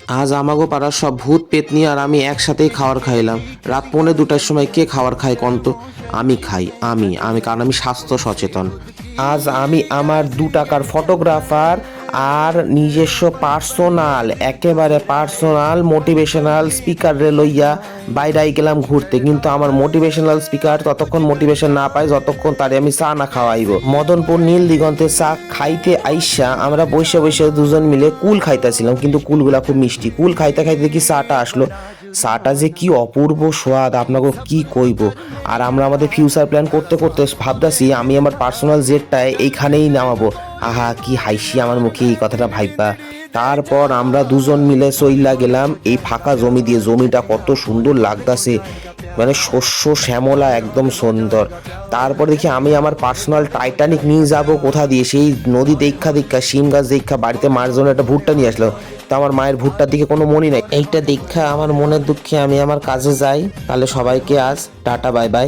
আজ আমাগো পাড়ার সব ভূত পেতনি আর আমি একসাথেই খাবার খাইলাম। রাত 1:45-র সময় কে খাবার খায় কন্ত? আমি খাই, আমি কারণ আমি স্বাস্থ্য সচেতন। আজ আমি আমার 2 টাকার ফটোগ্রাফার আর নিজস্ব পার্সোনাল, একেবারে পার্সোনাল মোটিভেশনাল স্পিকারে লইয়া বাইরে গেলাম ঘুরতে। কিন্তু আমার মোটিভেশনাল স্পিকার ততক্ষণ মোটিভেশন না পায় যতক্ষণ তারে আমি চা না খাওয়াইব। মদনপুর নীল দিগন্তে চা খাইতে আইসা আমরা বসে বসে দুজন মিলে কুল খাইতেছিলাম, কিন্তু কুলগুলা খুব মিষ্টি। কুল খাইতে খাইতে দেখি চাটা আসলো। চাটা যে কি অপূর্ব স্বাদ আপনাকে কি কইব। আর আমরা আমাদের ফিউচার প্ল্যান করতে করতে ভাবতাছি আমি আমার পার্সোনাল জেটটায় এইখানেই নামাবো। আহা কি হাসি আমার মুখে এই কথাটা ভাইবা। তারপর আমরা দুজন মিলে চইলা গেলাম এই ফাঁকা জমি দিয়ে। জমিটা কত সুন্দর লাগতাছে, মানে শস্য শ্যামলা, একদম সুন্দর। তারপর দেখি আমি আমার পার্সোনাল টাইটানিক নিয়ে যাব কোথা দিয়ে, সেই নদী দেখা দেখা শিম গাছ দেখা বাড়িতে মার জন্য একটা ভুট্টা নিয়ে আসলো। তো আমার মায়ের ভুট্টার দিকে কোনো মনই নাই। এইটা দেখা আমার মনের দুঃখে আমি আমার কাজে যাই। তাহলে সবাইকে আজ টাটা বাই বাই।